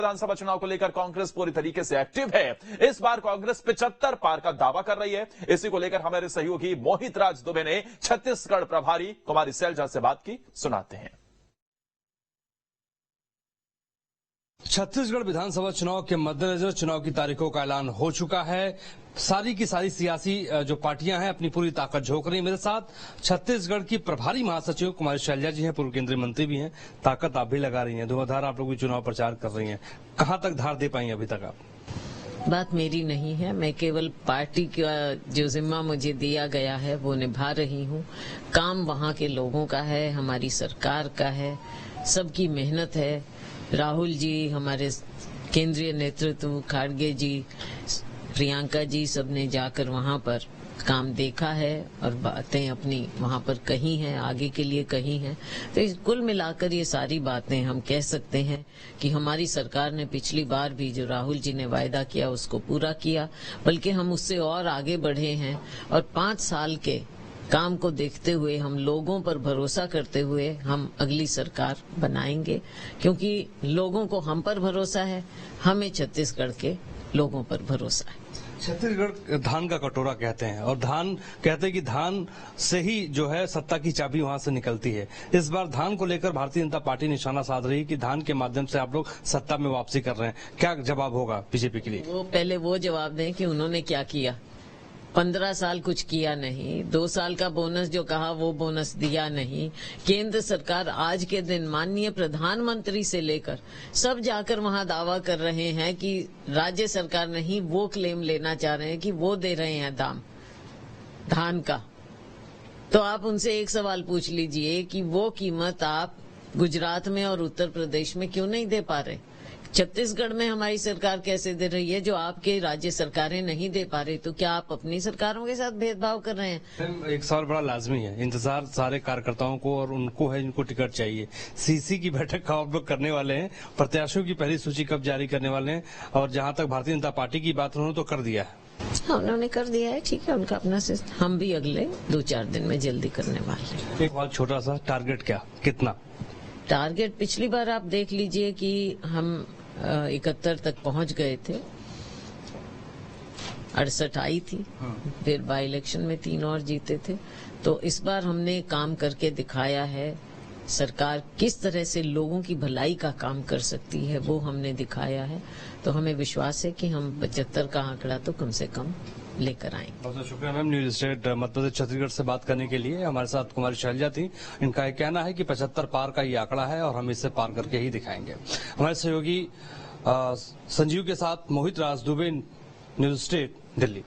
विधानसभा चुनाव को लेकर कांग्रेस पूरी तरीके से एक्टिव है। इस बार कांग्रेस 75 पार का दावा कर रही है। इसी को लेकर हमारे सहयोगी मोहित राज दुबे ने छत्तीसगढ़ प्रभारी कुमारी सैलजा से बात की, सुनाते हैं। छत्तीसगढ़ विधानसभा चुनाव के मद्देनजर चुनाव की तारीखों का ऐलान हो चुका है। सारी की सारी सियासी जो पार्टियां हैं अपनी पूरी ताकत झोंक रही हैं। मेरे साथ छत्तीसगढ़ की प्रभारी महासचिव कुमारी सैलजा जी हैं, पूर्व केंद्रीय मंत्री भी हैं। ताकत आप भी लगा रही हैं, धुआंधार आप लोग भी चुनाव प्रचार कर रही हैं। कहां तक धार दे पाई अभी तक आप? बात मेरी नहीं है, मैं केवल पार्टी का जो जिम्मा मुझे दिया गया है वो निभा रही हूँ। काम वहाँ के लोगों का है, हमारी सरकार का है, सबकी मेहनत है। राहुल जी, हमारे केंद्रीय नेतृत्व, खाड़गे जी, प्रियंका जी, सबने जाकर वहाँ पर काम देखा है और बातें अपनी वहाँ पर कही हैं, आगे के लिए कही हैं। तो कुल मिलाकर ये सारी बातें हम कह सकते हैं कि हमारी सरकार ने पिछली बार भी जो राहुल जी ने वायदा किया उसको पूरा किया, बल्कि हम उससे और आगे बढ़े हैं। और 5 साल के काम को देखते हुए, हम लोगों पर भरोसा करते हुए हम अगली सरकार बनाएंगे, क्योंकि लोगों को हम पर भरोसा है, हमें छत्तीसगढ़ के लोगों पर भरोसा है। छत्तीसगढ़ धान का कटोरा कहते हैं और धान कहते हैं कि धान से ही जो है सत्ता की चाबी वहां से निकलती है। इस बार धान को लेकर भारतीय जनता पार्टी निशाना साध रही है कि धान के माध्यम से आप लोग सत्ता में वापसी कर रहे हैं। क्या जवाब होगा बीजेपी के लिए? वो पहले वो जवाब दें कि उन्होंने क्या किया। 15 साल कुछ किया नहीं, 2 साल का बोनस जो कहा वो बोनस दिया नहीं। केंद्र सरकार आज के दिन माननीय प्रधानमंत्री से लेकर सब जाकर वहां दावा कर रहे हैं कि राज्य सरकार नहीं, वो क्लेम लेना चाह रहे हैं कि वो दे रहे हैं दाम धान का। तो आप उनसे एक सवाल पूछ लीजिए कि वो कीमत आप गुजरात में और उत्तर प्रदेश में क्यों नहीं दे पा रहे? छत्तीसगढ़ में हमारी सरकार कैसे दे रही है जो आपके राज्य सरकारें नहीं दे पा रही? तो क्या आप अपनी सरकारों के साथ भेदभाव कर रहे हैं? एक सवाल बड़ा लाजमी है, इंतजार सारे कार्यकर्ताओं को और उनको है जिनको टिकट चाहिए। सीसी की बैठक कब आप लोग करने वाले हैं? प्रत्याशियों की पहली सूची कब जारी करने वाले हैं? और जहां तक भारतीय जनता पार्टी की बात उन्होंने तो कर दिया है। हाँ, उन्होंने कर दिया है, ठीक है, उनका अपना सिस्टम। हम भी अगले 2-4 दिन में जल्दी करने वाले हैं। एक बात, छोटा सा टारगेट, क्या कितना टारगेट? पिछली बार आप देख लीजिए कि हम 71 तक पहुंच गए थे, 68 आई थी, फिर बाई इलेक्शन में 3 और जीते थे। तो इस बार हमने काम करके दिखाया है। सरकार किस तरह से लोगों की भलाई का काम कर सकती है वो हमने दिखाया है। तो हमें विश्वास है कि हम 75 का आंकड़ा तो कम से कम लेकर आएंगे। बहुत बहुत शुक्रिया ma'am, news state Madhya Pradesh Chhattisgarh से बात करने के लिए। हमारे साथ कुमारी सैलजा थी। इनका ये कहना है कि 75 पार का ये आंकड़ा है और हम इससे पार करके ही दिखाएंगे। हमारे सहयोगी संजीव के साथ मोहित राज दुबे, न्यूज स्टेट, दिल्ली।